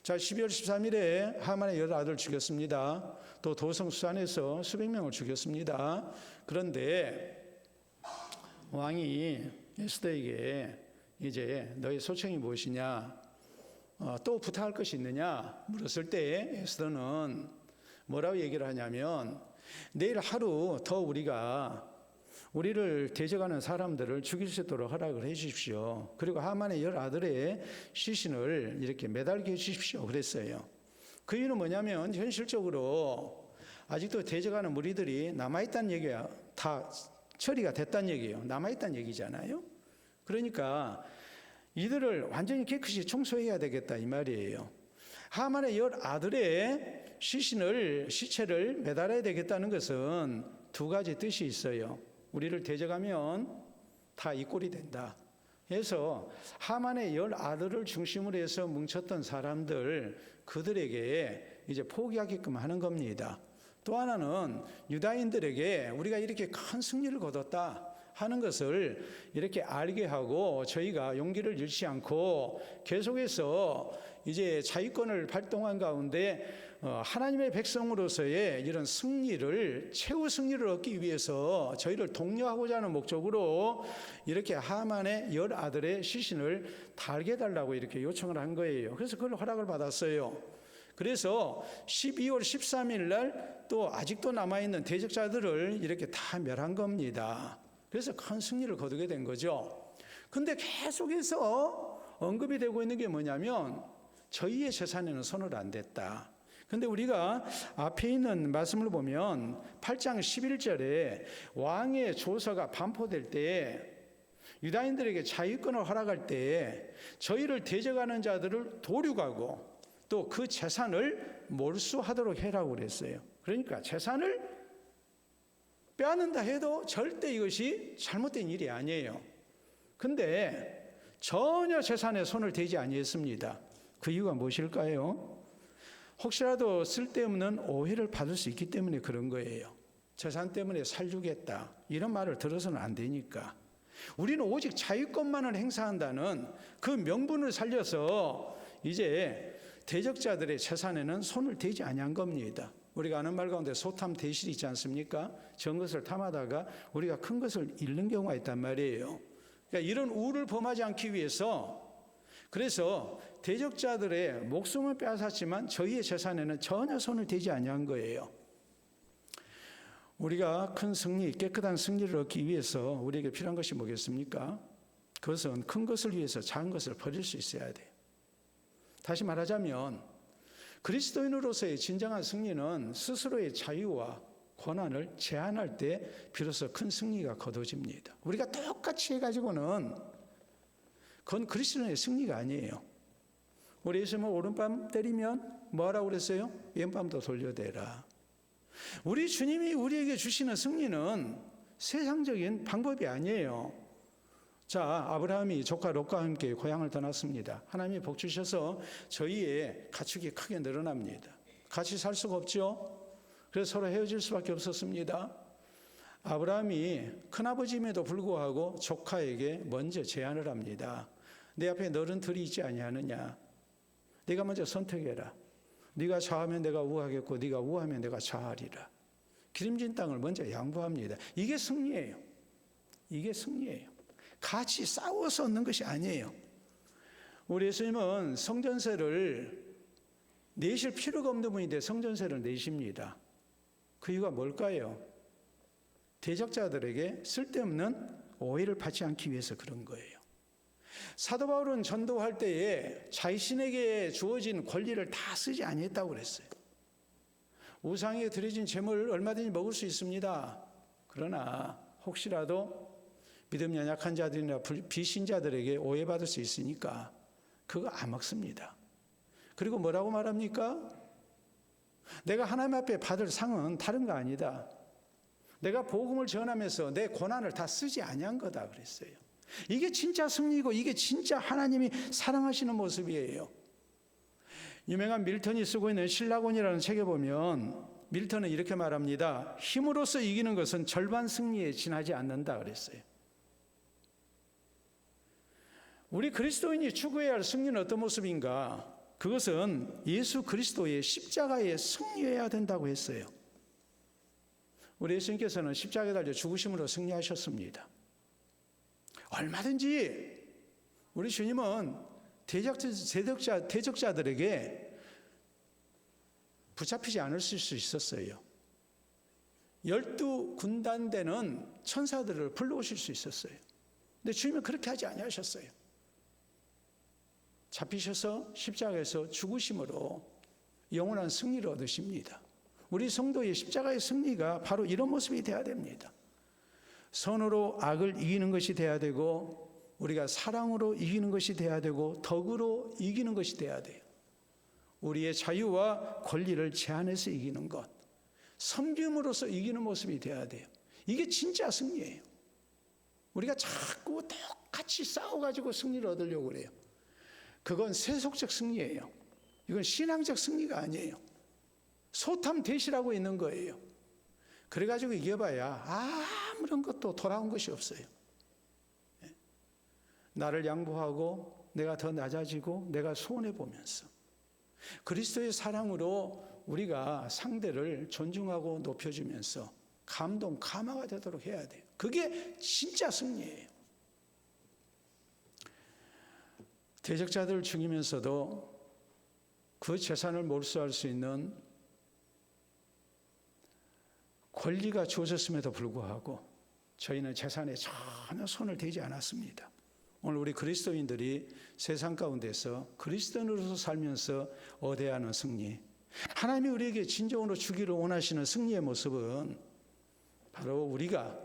Speaker 1: 자, 12월 13일에 하만의 10아들 죽였습니다. 또 도성 수산에서 수백 명을 죽였습니다. 그런데 왕이 에스더에게 이제 너의 소청이 무엇이냐, 또 부탁할 것이 있느냐 물었을 때 에스더는 뭐라고 얘기를 하냐면 내일 하루 더 우리를 대적하는 사람들을 죽일 수 있도록 허락을 해 주십시오. 그리고 하만의 10아들의 시신을 이렇게 매달게 해 주십시오. 그랬어요. 그 이유는 뭐냐면 현실적으로 아직도 대적하는 무리들이 남아있다는 얘기야. 다 처리가 됐다는 얘기예요. 남아있다는 얘기잖아요. 그러니까 이들을 완전히 깨끗이 청소해야 되겠다 이 말이에요. 하만의 10아들의 시체를 매달아야 되겠다는 것은 두 가지 뜻이 있어요. 우리를 대적하면 다 이 꼴이 된다. 그래서 하만의 10아들을 중심으로 해서 뭉쳤던 사람들 그들에게 이제 포기하게끔 하는 겁니다. 또 하나는 유다인들에게 우리가 이렇게 큰 승리를 거뒀다 하는 것을 이렇게 알게 하고 저희가 용기를 잃지 않고 계속해서 이제 자위권을 발동한 가운데 하나님의 백성으로서의 이런 승리를 최후 승리를 얻기 위해서 저희를 독려하고자 하는 목적으로 이렇게 하만의 10아들의 시신을 달게 해달라고 이렇게 요청을 한 거예요. 그래서 그걸 허락을 받았어요. 그래서 12월 13일 날 또 아직도 남아있는 대적자들을 이렇게 다 멸한 겁니다. 그래서 큰 승리를 거두게 된 거죠. 근데 계속해서 언급이 되고 있는 게 뭐냐면 저희의 재산에는 손을 안 댔다. 근데 우리가 앞에 있는 말씀을 보면 8장 11절에 왕의 조서가 반포될 때 유다인들에게 자유권을 허락할 때 저희를 대적하는 자들을 도륙하고 또 그 재산을 몰수하도록 해라고 그랬어요. 그러니까 재산을 빼앗는다 해도 절대 이것이 잘못된 일이 아니에요. 근데 전혀 재산에 손을 대지 아니했습니다. 그 이유가 무엇일까요? 혹시라도 쓸데없는 오해를 받을 수 있기 때문에 그런 거예요. 재산 때문에 살려겠다 이런 말을 들어서는 안 되니까. 우리는 오직 자유권만을 행사한다는 그 명분을 살려서 이제 대적자들의 재산에는 손을 대지 아니한 겁니다. 우리가 아는 말 가운데 소탐 대실이 있지 않습니까? 전 것을 탐하다가 우리가 큰 것을 잃는 경우가 있단 말이에요. 그러니까 이런 우를 범하지 않기 위해서 그래서 대적자들의 목숨을 빼앗았지만 저희의 재산에는 전혀 손을 대지 아니한 거예요. 우리가 큰 승리, 깨끗한 승리를 얻기 위해서 우리에게 필요한 것이 뭐겠습니까? 그것은 큰 것을 위해서 작은 것을 버릴 수 있어야 돼요. 다시 말하자면 그리스도인으로서의 진정한 승리는 스스로의 자유와 권한을 제한할 때 비로소 큰 승리가 거둬집니다. 우리가 똑같이 해가지고는 그건 그리스도인의 승리가 아니에요. 우리 예수님은 오른밤 때리면 뭐하라고 그랬어요? 왼밤도 돌려대라. 우리 주님이 우리에게 주시는 승리는 세상적인 방법이 아니에요. 자, 아브라함이 조카 롯과 함께 고향을 떠났습니다. 하나님이 복 주셔서 저희의 가축이 크게 늘어납니다. 같이 살 수가 없죠. 그래서 서로 헤어질 수밖에 없었습니다. 아브라함이 큰아버지임에도 불구하고 조카에게 먼저 제안을 합니다. 내 앞에 너른 들이 있지 아니하느냐. 네가 먼저 선택해라. 네가 좌하면 내가 우하겠고 네가 우하면 내가 좌하리라. 기름진 땅을 먼저 양보합니다. 이게 승리예요. 이게 승리예요. 같이 싸워서 얻는 것이 아니에요. 우리 예수님은 성전세를 내실 필요가 없는 분인데 성전세를 내십니다. 그 이유가 뭘까요? 대적자들에게 쓸데없는 오해를 받지 않기 위해서 그런 거예요. 사도 바울은 전도할 때에 자신에게 주어진 권리를 다 쓰지 아니했다고 그랬어요. 우상에 드려진 제물을 얼마든지 먹을 수 있습니다. 그러나 혹시라도 믿음 연약한 자들이나 비신자들에게 오해받을 수 있으니까 그거 안 먹습니다. 그리고 뭐라고 말합니까? 내가 하나님 앞에 받을 상은 다른 거 아니다. 내가 복음을 전하면서 내 고난을 다 쓰지 아니한 거다 그랬어요. 이게 진짜 승리고 이게 진짜 하나님이 사랑하시는 모습이에요. 유명한 밀턴이 쓰고 있는 신라곤이라는 책에 보면 밀턴은 이렇게 말합니다. 힘으로써 이기는 것은 절반 승리에 지나지 않는다 그랬어요. 우리 그리스도인이 추구해야 할 승리는 어떤 모습인가? 그것은 예수 그리스도의 십자가에 승리해야 된다고 했어요. 우리 예수님께서는 십자가에 달려 죽으심으로 승리하셨습니다. 얼마든지 우리 주님은 대적자들에게 붙잡히지 않을 수 있었어요. 12군단되는 천사들을 불러오실 수 있었어요. 근데 주님은 그렇게 하지 아니하셨어요. 잡히셔서 십자가에서 죽으심으로 영원한 승리를 얻으십니다. 우리 성도의 십자가의 승리가 바로 이런 모습이 되어야 됩니다. 선으로 악을 이기는 것이 되어야 되고, 우리가 사랑으로 이기는 것이 되어야 되고, 덕으로 이기는 것이 되어야 돼요. 우리의 자유와 권리를 제한해서 이기는 것, 섬김으로써 이기는 모습이 되어야 돼요. 이게 진짜 승리예요. 우리가 자꾸 똑같이 싸워가지고 승리를 얻으려고 그래요. 그건 세속적 승리예요. 이건 신앙적 승리가 아니에요. 소탐대실하고 있는 거예요. 그래가지고 이겨봐야 아무런 것도 돌아온 것이 없어요. 나를 양보하고 내가 더 낮아지고 내가 손해보면서 그리스도의 사랑으로 우리가 상대를 존중하고 높여주면서 감동, 감화가 되도록 해야 돼요. 그게 진짜 승리예요. 대적자들을 죽이면서도 그 재산을 몰수할 수 있는 권리가 주어졌음에도 불구하고 저희는 재산에 전혀 손을 대지 않았습니다. 오늘 우리 그리스도인들이 세상 가운데서 그리스도인으로서 살면서 얻어야 하는 승리, 하나님이 우리에게 진정으로 주기를 원하시는 승리의 모습은 바로 우리가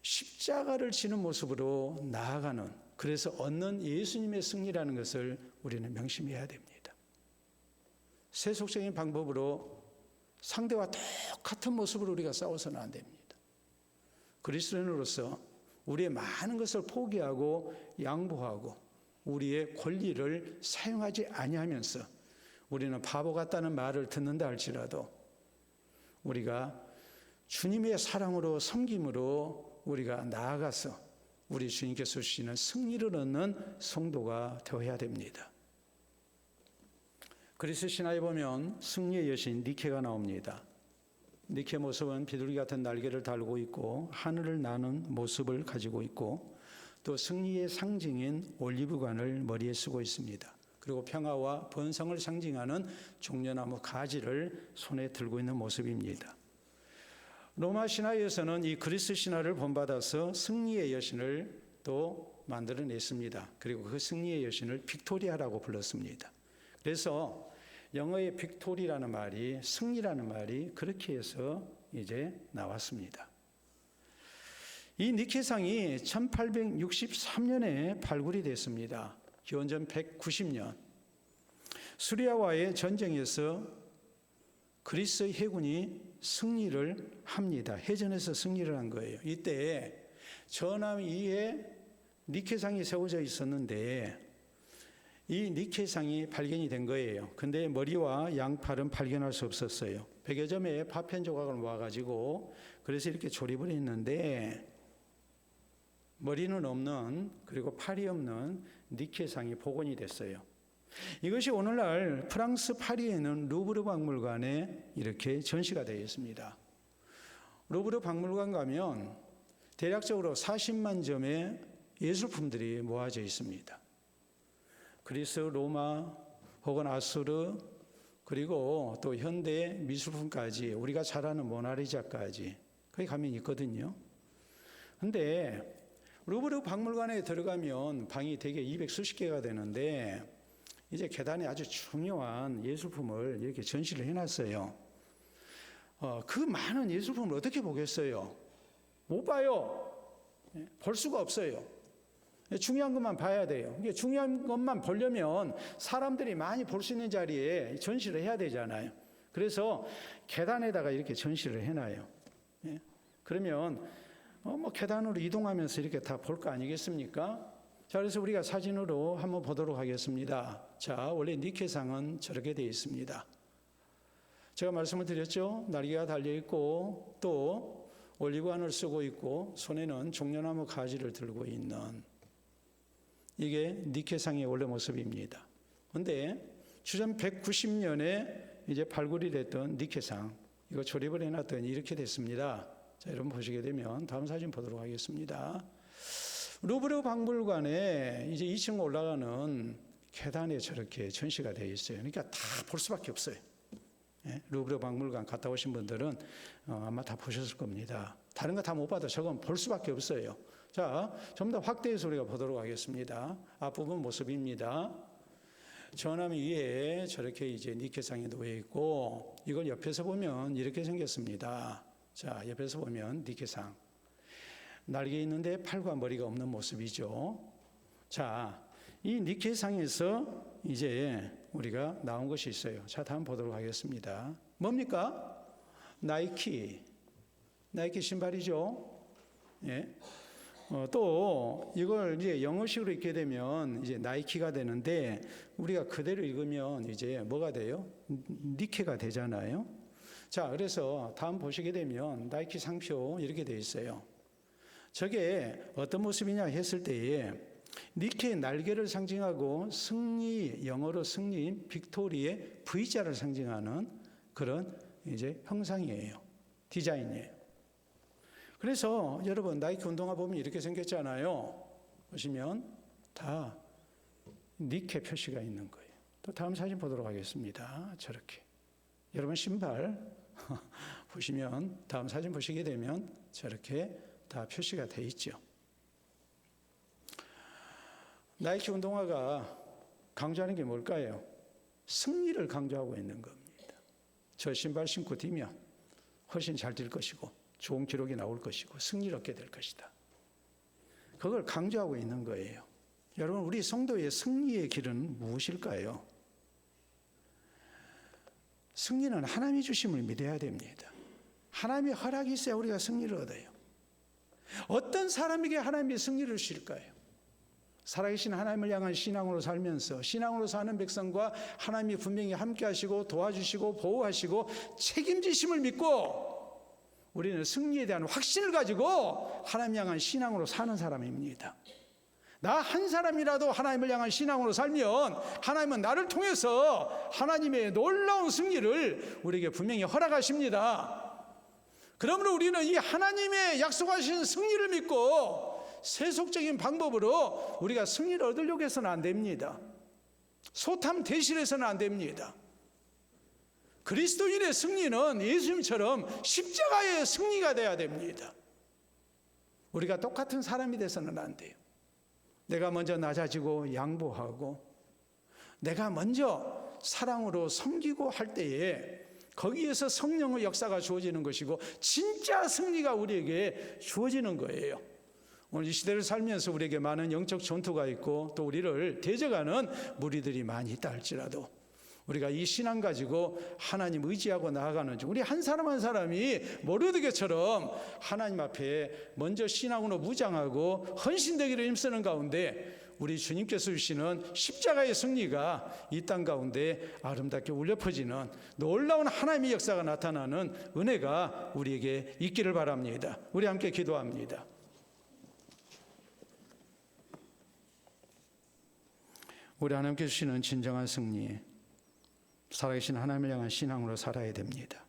Speaker 1: 십자가를 지는 모습으로 나아가는, 그래서 얻는 예수님의 승리라는 것을 우리는 명심해야 됩니다. 세속적인 방법으로 상대와 똑같은 모습으로 우리가 싸워서는 안 됩니다. 그리스도인으로서 우리의 많은 것을 포기하고 양보하고 우리의 권리를 사용하지 아니하면서, 우리는 바보 같다는 말을 듣는다 할지라도 우리가 주님의 사랑으로 섬김으로 우리가 나아가서 우리 주님께서 주시는 승리를 얻는 성도가 되어야 됩니다. 그리스 신화에 보면 승리의 여신 니케가 나옵니다. 니케 모습은 비둘기 같은 날개를 달고 있고 하늘을 나는 모습을 가지고 있고, 또 승리의 상징인 올리브관을 머리에 쓰고 있습니다. 그리고 평화와 번성을 상징하는 종려나무 가지를 손에 들고 있는 모습입니다. 로마 신화에서는 이 그리스 신화를 본받아서 승리의 여신을 또 만들어냈습니다. 그리고 그 승리의 여신을 빅토리아라고 불렀습니다. 그래서 영어의 빅토리라는 말이, 승리라는 말이 그렇게 해서 이제 나왔습니다. 이 니케상이 1863년에 발굴이 됐습니다. 기원전 190년. 수리아와의 전쟁에서 그리스의 해군이 승리를 합니다. 해전에서 승리를 한 거예요. 이때 저남 위에 니케상이 세워져 있었는데 이 니케상이 발견이 된 거예요. 근데 머리와 양팔은 발견할 수 없었어요. 100여 점의 파편 조각을 모아가지고 그래서 이렇게 조립을 했는데, 머리는 없는, 그리고 팔이 없는 니케상이 복원이 됐어요. 이것이 오늘날 프랑스 파리에 있는 루브르 박물관에 이렇게 전시가 되어 있습니다. 루브르 박물관 가면 대략적으로 40만 점의 예술품들이 모아져 있습니다. 그리스, 로마 혹은 아수르, 그리고 또 현대 미술품까지, 우리가 잘 아는 모나리자까지 거기 가면 있거든요. 근데 루브르 박물관에 들어가면 방이 대개 200수십 개가 되는데, 이제 계단에 아주 중요한 예술품을 이렇게 전시를 해놨어요. 그 많은 예술품을 어떻게 보겠어요? 못 봐요. 볼 수가 없어요. 중요한 것만 봐야 돼요. 이게 중요한 것만 보려면 사람들이 많이 볼 수 있는 자리에 전시를 해야 되잖아요. 그래서 계단에다가 이렇게 전시를 해놔요. 예? 그러면 뭐 계단으로 이동하면서 이렇게 다 볼 거 아니겠습니까? 자, 그래서 우리가 사진으로 한번 보도록 하겠습니다. 자, 원래 니케상은 저렇게 되어 있습니다. 제가 말씀을 드렸죠. 날개가 달려 있고 또 올리브안을 쓰고 있고 손에는 종려나무 가지를 들고 있는, 이게 니케상의 원래 모습입니다. 그런데 주전 190년에 이제 발굴이 됐던 니케상, 이거 조립을 해놨더니 이렇게 됐습니다. 자, 여러분 보시게 되면 다음 사진 보도록 하겠습니다. 루브르 박물관에 이제 2층 올라가는 계단에 저렇게 전시가 되어 있어요. 그러니까 다 볼 수밖에 없어요. 예? 루브르 박물관 갔다 오신 분들은 아마 다 보셨을 겁니다. 다른 거 다 못 봐도 저건 볼 수밖에 없어요. 자, 좀 더 확대해서 우리가 보도록 하겠습니다. 앞부분 모습입니다. 전함 위에 저렇게 이제 니케상이 놓여 있고, 이걸 옆에서 보면 이렇게 생겼습니다. 자, 옆에서 보면 니케상. 날개 있는데 팔과 머리가 없는 모습이죠. 자, 이 니케상에서 이제 우리가 나온 것이 있어요. 자, 다음 보도록 하겠습니다. 뭡니까? 나이키 신발이죠. 예. 또 이걸 이제 영어식으로 읽게 되면 이제 나이키가 되는데, 우리가 그대로 읽으면 이제 뭐가 돼요? 니케가 되잖아요. 자, 그래서 다음 보시게 되면 나이키 상표 이렇게 되어 있어요. 저게 어떤 모습이냐 했을 때에 니케의 날개를 상징하고 승리, 영어로 승리, 빅토리의 V자를 상징하는 그런 이제 형상이에요. 디자인이에요. 그래서 여러분 나이키 운동화 보면 이렇게 생겼잖아요. 보시면 다 니케 표시가 있는 거예요. 또 다음 사진 보도록 하겠습니다. 저렇게. 여러분 신발 보시면 다음 사진 보시게 되면 저렇게 다 표시가 돼 있죠. 나이키 운동화가 강조하는 게 뭘까요? 승리를 강조하고 있는 겁니다. 저 신발 신고 뛰면 훨씬 잘 뛸 것이고 좋은 기록이 나올 것이고 승리를 얻게 될 것이다. 그걸 강조하고 있는 거예요. 여러분, 우리 성도의 승리의 길은 무엇일까요? 승리는 하나님이 주심을 믿어야 됩니다. 하나님의 허락이 있어야 우리가 승리를 얻어요. 어떤 사람에게 하나님이 승리를 주실까요? 살아계신 하나님을 향한 신앙으로 살면서 신앙으로 사는 백성과 하나님이 분명히 함께 하시고 도와주시고 보호하시고 책임지심을 믿고 우리는 승리에 대한 확신을 가지고 하나님 향한 신앙으로 사는 사람입니다. 나 한 사람이라도 하나님을 향한 신앙으로 살면 하나님은 나를 통해서 하나님의 놀라운 승리를 우리에게 분명히 허락하십니다. 그러므로 우리는 이 하나님의 약속하신 승리를 믿고 세속적인 방법으로 우리가 승리를 얻으려고 해서는 안 됩니다. 소탐 대실해서는 안 됩니다. 그리스도인의 승리는 예수님처럼 십자가의 승리가 돼야 됩니다. 우리가 똑같은 사람이 돼서는 안 돼요. 내가 먼저 낮아지고 양보하고 내가 먼저 사랑으로 섬기고 할 때에 거기에서 성령의 역사가 주어지는 것이고 진짜 승리가 우리에게 주어지는 거예요. 오늘 이 시대를 살면서 우리에게 많은 영적 전투가 있고 또 우리를 대적하는 무리들이 많이 있다 할지라도 우리가 이 신앙 가지고 하나님 의지하고 나아가는 중, 우리 한 사람 한 사람이 모르드게처럼 하나님 앞에 먼저 신앙으로 무장하고 헌신되기를 힘쓰는 가운데 우리 주님께서 주시는 십자가의 승리가 이 땅 가운데 아름답게 울려 퍼지는 놀라운 하나님의 역사가 나타나는 은혜가 우리에게 있기를 바랍니다. 우리 함께 기도합니다. 우리 하나님께 주시는 진정한 승리, 살아계신 하나님을 향한 신앙으로 살아야 됩니다.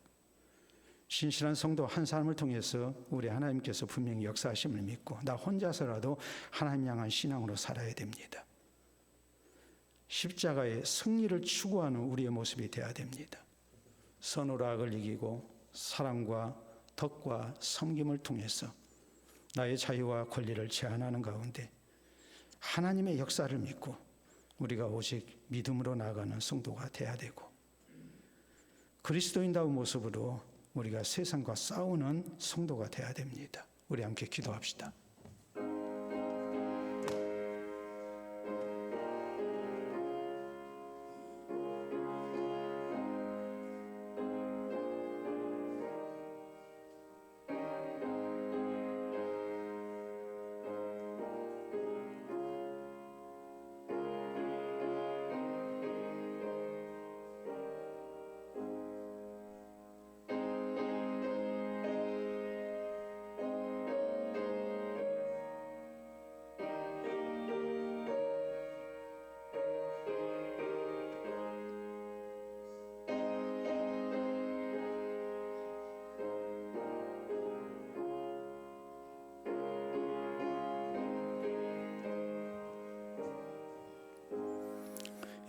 Speaker 1: 신실한 성도 한 사람을 통해서 우리 하나님께서 분명히 역사하심을 믿고 나 혼자서라도 하나님 향한 신앙으로 살아야 됩니다. 십자가의 승리를 추구하는 우리의 모습이 되어야 됩니다. 선으로 악을 이기고 사랑과 덕과 섬김을 통해서 나의 자유와 권리를 제한하는 가운데 하나님의 역사를 믿고 우리가 오직 믿음으로 나아가는 성도가 되어야 되고 그리스도인다운 모습으로 우리가 세상과 싸우는 성도가 되어야 됩니다. 우리 함께 기도합시다.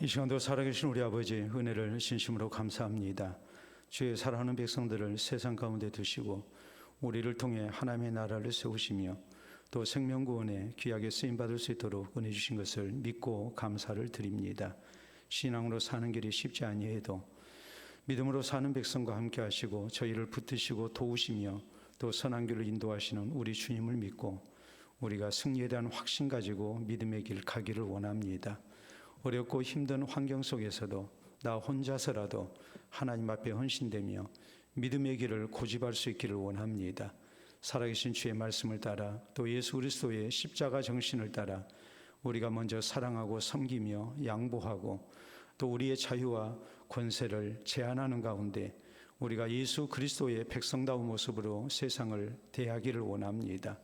Speaker 1: 이 시간도 살아계신 우리 아버지 은혜를 진심으로 감사합니다. 주의 사랑하는 백성들을 세상 가운데 두시고 우리를 통해 하나님의 나라를 세우시며 또 생명구원에 귀하게 쓰임받을 수 있도록 은혜 주신 것을 믿고 감사를 드립니다. 신앙으로 사는 길이 쉽지 아니해도 믿음으로 사는 백성과 함께 하시고 저희를 붙드시고 도우시며 또 선한 길을 인도하시는 우리 주님을 믿고 우리가 승리에 대한 확신 가지고 믿음의 길 가기를 원합니다. 어렵고 힘든 환경 속에서도 나 혼자서라도 하나님 앞에 헌신되며 믿음의 길을 고집할 수 있기를 원합니다. 살아계신 주의 말씀을 따라 또 예수 그리스도의 십자가 정신을 따라 우리가 먼저 사랑하고 섬기며 양보하고 또 우리의 자유와 권세를 제한하는 가운데 우리가 예수 그리스도의 백성다운 모습으로 세상을 대하기를 원합니다.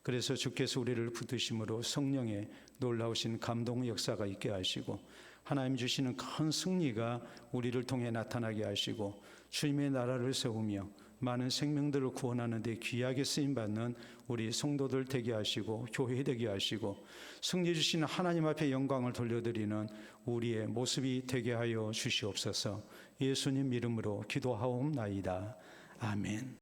Speaker 1: 그래서 주께서 우리를 붙드심으로 성령의 놀라우신 감동 역사가 있게 하시고 하나님 주시는 큰 승리가 우리를 통해 나타나게 하시고 주님의 나라를 세우며 많은 생명들을 구원하는 데 귀하게 쓰임받는 우리 성도들 되게 하시고 교회 되게 하시고 승리 주시는 하나님 앞에 영광을 돌려드리는 우리의 모습이 되게 하여 주시옵소서. 예수님 이름으로 기도하옵나이다. 아멘.